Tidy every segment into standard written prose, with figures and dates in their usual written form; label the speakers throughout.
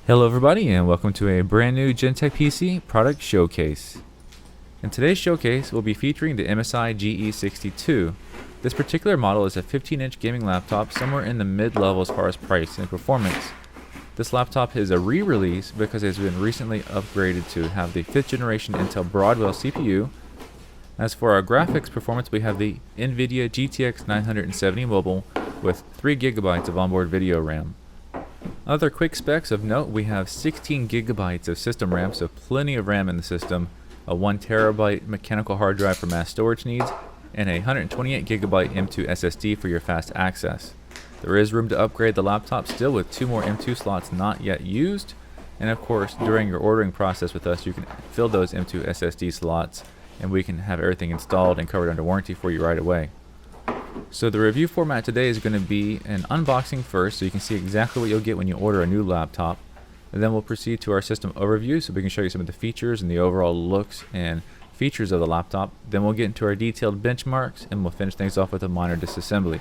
Speaker 1: Hello everybody and welcome to a brand new Gentek PC product showcase. In today's showcase we'll be featuring the MSI GE62. This particular model is a 15-inch gaming laptop somewhere in the mid-level as far as price and performance. This laptop is a re-release because it has been recently upgraded to have the 5th generation Intel Broadwell CPU. As for our graphics performance, we have the Nvidia GTX970M mobile with 3 GB of onboard video RAM. Other quick specs of note, we have 16 GB of system RAM, so plenty of RAM in the system, a 1 TB mechanical hard drive for mass storage needs, and a 128 GB M.2 SSD for your fast access. There is room to upgrade the laptop still with 2 more M.2 slots not yet used, and of course during your ordering process with us you can fill those M.2 SSD slots and we can have everything installed and covered under warranty for you right away. So the review format today is going to be an unboxing first, so you can see exactly what you'll get when you order a new laptop, and then we'll proceed to our system overview so we can show you some of the features and the overall looks and features of the laptop. Then we'll get into our detailed benchmarks and we'll finish things off with a minor disassembly.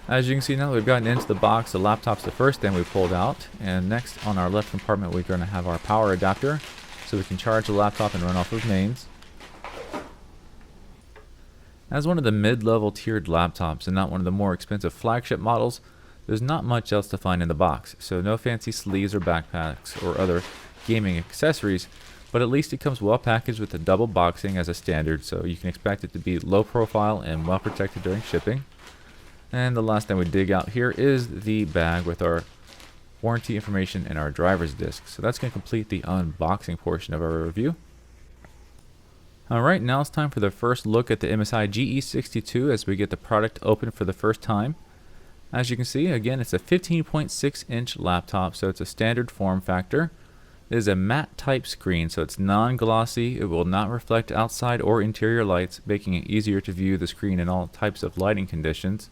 Speaker 1: As you can see now, we've gotten into the box. The laptop's the first thing we pulled out, and next on our left compartment we're going to have our power adapter so we can charge the laptop and run off of mains. As one of the mid-level tiered laptops and not one of the more expensive flagship models, there's not much else to find in the box, so no fancy sleeves or backpacks or other gaming accessories, but at least it comes well packaged with a double boxing as a standard, so you can expect it to be low profile and well protected during shipping. And the last thing we dig out here is the bag with our warranty information and our driver's disc. So that's going to complete the unboxing portion of our review. Alright, now it's time for the first look at the MSI GE62 as we get the product open for the first time. As you can see, again, it's a 15.6-inch laptop, so it's a standard form factor. It is a matte type screen, so it's non-glossy. It will not reflect outside or interior lights, making it easier to view the screen in all types of lighting conditions.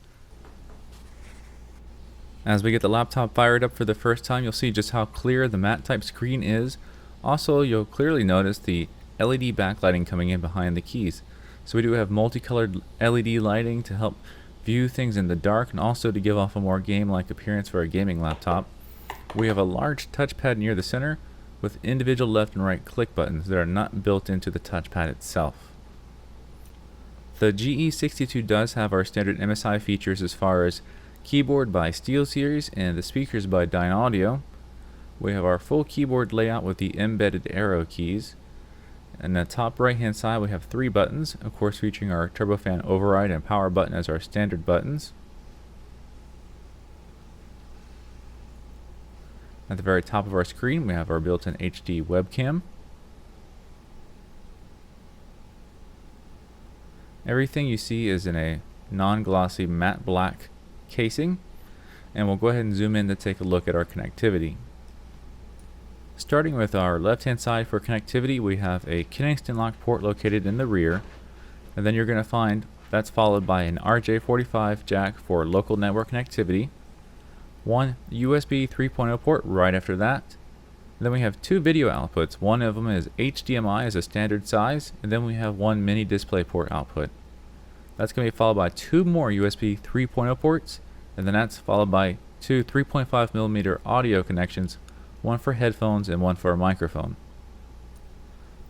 Speaker 1: As we get the laptop fired up for the first time, you'll see just how clear the matte type screen is. Also, you'll clearly notice the LED backlighting coming in behind the keys. So we do have multicolored LED lighting to help view things in the dark and also to give off a more game-like appearance for a gaming laptop. We have a large touchpad near the center with individual left and right click buttons that are not built into the touchpad itself. The GE62 does have our standard MSI features as far as keyboard by Steelseries and the speakers by Dynaudio. We have our full keyboard layout with the embedded arrow keys. And the top right hand side we have 3 buttons, of course featuring our turbofan override and power button as our standard buttons. At the very top of our screen we have our built-in HD webcam. Everything you see is in a non-glossy matte black casing, and we'll go ahead and zoom in to take a look at our connectivity. Starting with our left hand side for connectivity, we have a Kingston lock port located in the rear, and then you're going to find that's followed by an RJ45 jack for local network connectivity, one USB 3.0 port right after that. And then we have 2 video outputs. One of them is HDMI as a standard size, and then we have 1 mini display port output. That's going to be followed by 2 more USB 3.0 ports, and then that's followed by 2 3.5mm audio connections, one for headphones and one for a microphone.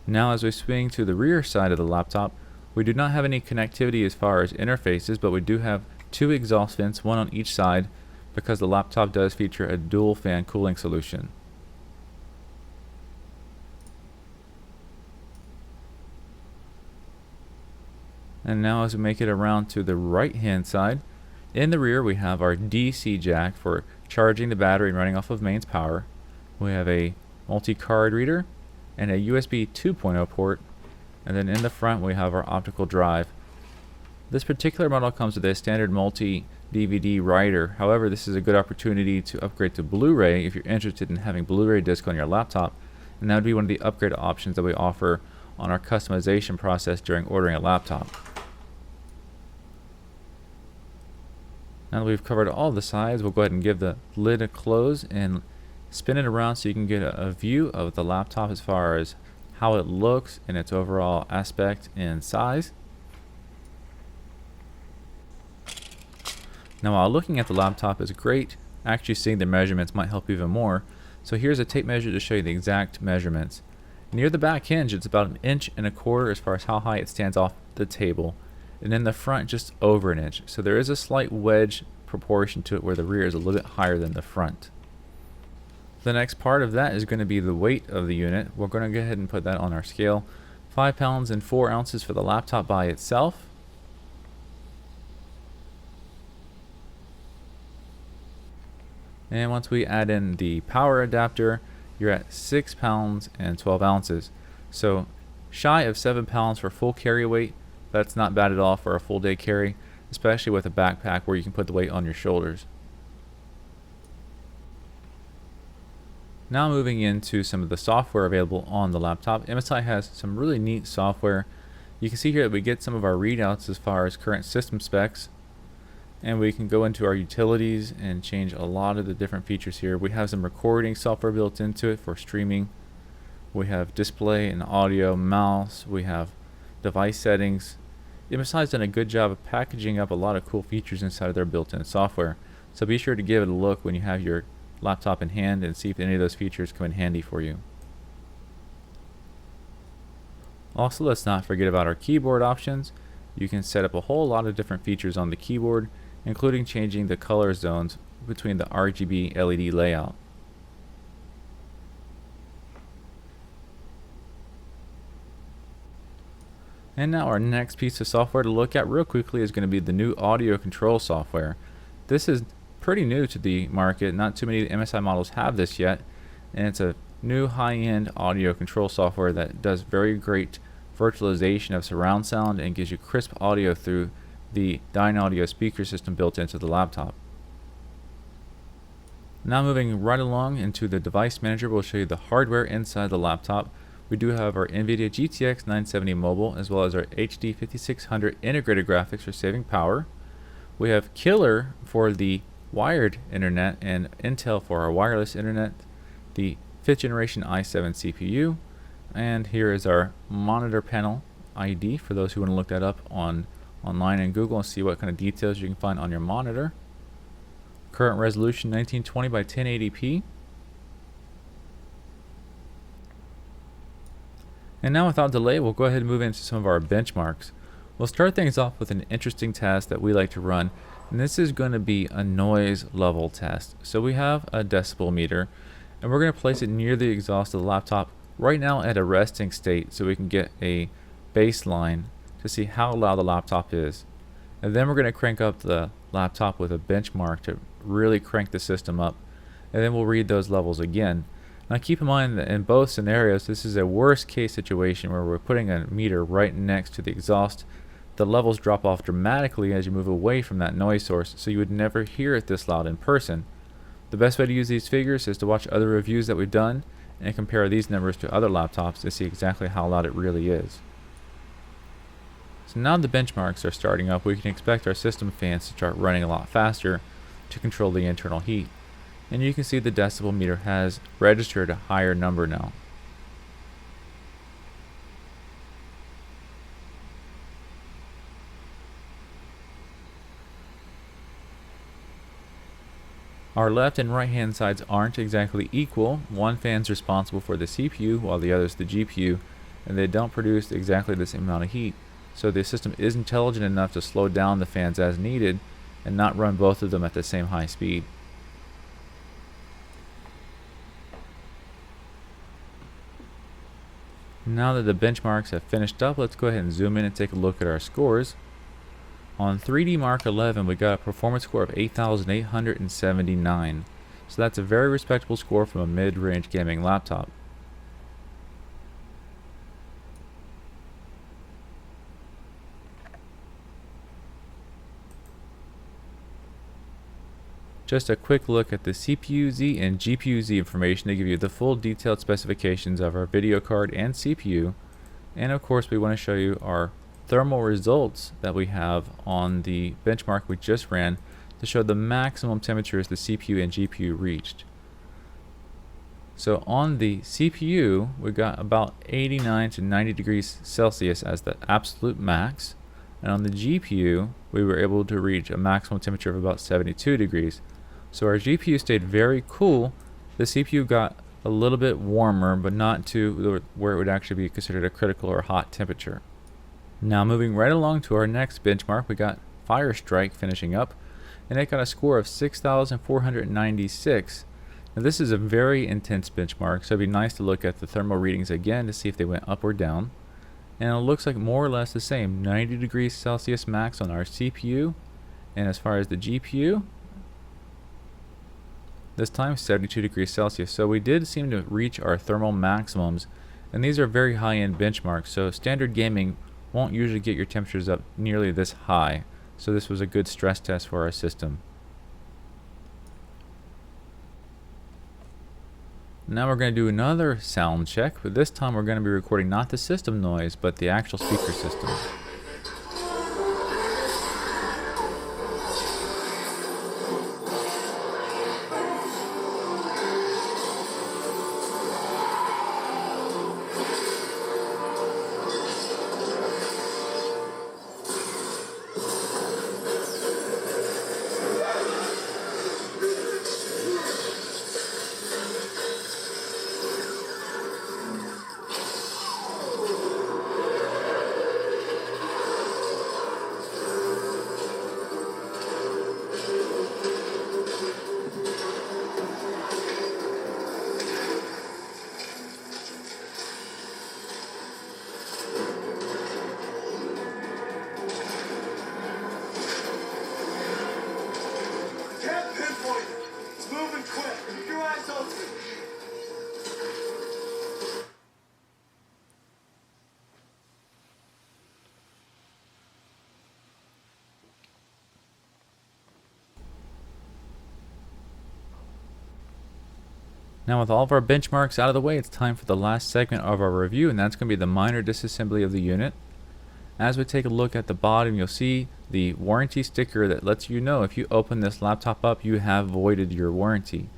Speaker 1: Now as we swing to the rear side of the laptop, we do not have any connectivity as far as interfaces, but we do have 2 exhaust vents, one on each side, because the laptop does feature a dual fan cooling solution. And now as we make it around to the right hand side, in the rear we have our DC jack for charging the battery and running off of mains power. We have a multi-card reader and a USB 2.0 port, and then in the front we have our optical drive. This particular model comes with a standard multi-DVD writer. However, this is a good opportunity to upgrade to Blu-ray if you're interested in having Blu-ray disc on your laptop, and that would be one of the upgrade options that we offer on our customization process during ordering a laptop. Now that we've covered all the sides, we'll go ahead and give the lid a close and spin it around so you can get a view of the laptop as far as how it looks in its overall aspect and size. Now while looking at the laptop is great, actually seeing the measurements might help even more. So here's a tape measure to show you the exact measurements. Near the back hinge, it's about 1.25 inches as far as how high it stands off the table, and in the front just over 1 inch. So there is a slight wedge proportion to it where the rear is a little bit higher than the front. The next part of that is going to be the weight of the unit. We're going to go ahead and put that on our scale. 5 pounds and 4 ounces for the laptop by itself. And once we add in the power adapter, you're at 6 pounds and 12 ounces. So shy of 7 pounds for full carry weight. That's not bad at all for a full day carry, especially with a backpack where you can put the weight on your shoulders. Now moving into some of the software available on the laptop. MSI has some really neat software. You can see here that we get some of our readouts as far as current system specs, and we can go into our utilities and change a lot of the different features here. We have some recording software built into it for streaming. We have display and audio, mouse. We have device settings. MSI has done a good job of packaging up a lot of cool features inside of their built-in software. So be sure to give it a look when you have your laptop in hand and see if any of those features come in handy for you. Also, let's not forget about our keyboard options. You can set up a whole lot of different features on the keyboard, including changing the color zones between the RGB LED layout. And now our next piece of software to look at real quickly is going to be the new audio control software. This is pretty new to the market. Not too many MSI models have this yet, and it's a new high-end audio control software that does very great virtualization of surround sound and gives you crisp audio through the Dynaudio speaker system built into the laptop. Now moving right along into the device manager, we'll show you the hardware inside the laptop. We do have our Nvidia GTX970 mobile as well as our HD 5600 integrated graphics for saving power. We have Killer for the wired internet and Intel for our wireless internet, the 5th generation i7 CPU, and here is our monitor panel ID for those who want to look that up online in Google and see what kind of details you can find on your monitor. Current resolution 1920 by 1080p. And now without delay, we'll go ahead and move into some of our benchmarks. We'll start things off with an interesting test that we like to run, and this is going to be a noise level test. So we have a decibel meter, and we're going to place it near the exhaust of the laptop right now at a resting state so we can get a baseline to see how loud the laptop is. And then we're going to crank up the laptop with a benchmark to really crank the system up, and then we'll read those levels again. Now keep in mind that in both scenarios, this is a worst case situation where we're putting a meter right next to the exhaust. The levels drop off dramatically as you move away from that noise source, so you would never hear it this loud in person. The best way to use these figures is to watch other reviews that we've done and compare these numbers to other laptops to see exactly how loud it really is. So now the benchmarks are starting up, we can expect our system fans to start running a lot faster to control the internal heat. And you can see the decibel meter has registered a higher number now. Our left and right hand sides aren't exactly equal. One fan's responsible for the CPU while the other is the GPU, and they don't produce exactly the same amount of heat. So the system is intelligent enough to slow down the fans as needed and not run both of them at the same high speed. Now that the benchmarks have finished up, let's go ahead and zoom in and take a look at our scores. On 3D Mark 11, we got a performance score of 8,879. So that's a very respectable score from a mid-range gaming laptop. Just a quick look at the CPU-Z and GPU-Z information to give you the full detailed specifications of our video card and CPU. And of course, we want to show you our thermal results that we have on the benchmark we just ran to show the maximum temperatures the CPU and GPU reached. So on the CPU, we got about 89 to 90 degrees Celsius as the absolute max. And on the GPU, we were able to reach a maximum temperature of about 72 degrees. So our GPU stayed very cool The CPU got a little bit warmer, but not to where it would actually be considered a critical or hot temperature. Now moving right along to our next benchmark, we got Firestrike finishing up, and it got a score of 6,496. Now this is a very intense benchmark, so it'd be nice to look at the thermal readings again to see if they went up or down. And it looks like more or less the same, 90 degrees Celsius max on our CPU, and as far as the GPU, this time 72 degrees Celsius. So we did seem to reach our thermal maximums, and these are very high-end benchmarks, so standard gaming won't usually get your temperatures up nearly this high. So this was a good stress test for our system. Now we're going to do another sound check, but this time we're going to be recording not the system noise, but the actual speaker system. Now with all of our benchmarks out of the way, it's time for the last segment of our review, and that's going to be the minor disassembly of the unit. As we take a look at the bottom, you'll see the warranty sticker that lets you know if you open this laptop up, you have voided your warranty.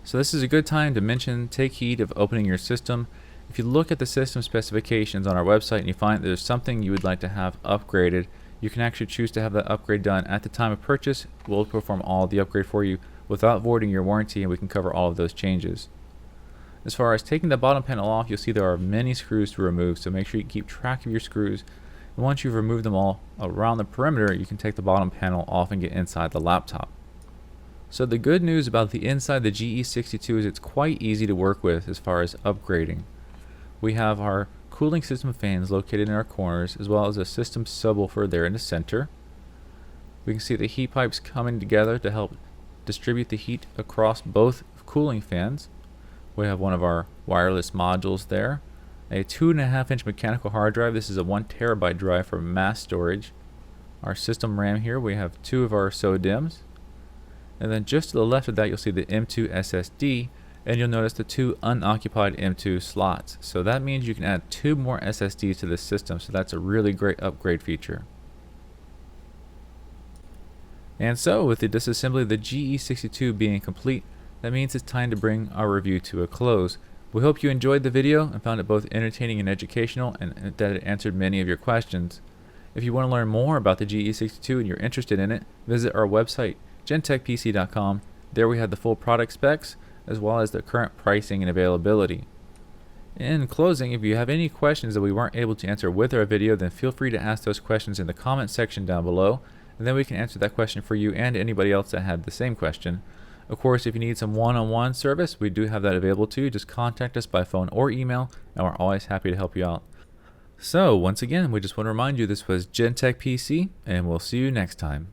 Speaker 1: So this is a good time to take heed of opening your system. If you look at the system specifications on our website and you find there's something you would like to have upgraded, you can actually choose to have that upgrade done at the time of purchase. We'll perform all the upgrade for you without voiding your warranty, and we can cover all of those changes. As far as taking the bottom panel off, you'll see there are many screws to remove, so make sure you keep track of your screws. And once you've removed them all around the perimeter, you can take the bottom panel off and get inside the laptop. So the good news about the inside the GE62 is it's quite easy to work with as far as upgrading. We have our cooling system fans located in our corners, as well as a system subwoofer there in the center. We can see the heat pipes coming together to help distribute the heat across both cooling fans. We have one of our wireless modules there, a 2.5-inch mechanical hard drive. This is a 1 terabyte drive for mass storage. Our system RAM here, we have 2 of our SODIMMs, and then just to the left of that you'll see the M2 SSD, and you'll notice the 2 unoccupied M2 slots. So that means you can add 2 more SSDs to this system, so that's a really great upgrade feature. And so, with the disassembly of the GE62 being complete, that means it's time to bring our review to a close. We hope you enjoyed the video and found it both entertaining and educational, and that it answered many of your questions. If you want to learn more about the GE62 and you're interested in it, visit our website, gentechpc.com. There we have the full product specs, as well as the current pricing and availability. In closing, if you have any questions that we weren't able to answer with our video, then feel free to ask those questions in the comment section down below, and then we can answer that question for you and anybody else that had the same question. Of course, if you need some one-on-one service, we do have that available to you. Just contact us by phone or email, and we're always happy to help you out. So, once again, we just want to remind you this was GenTech PC, and we'll see you next time.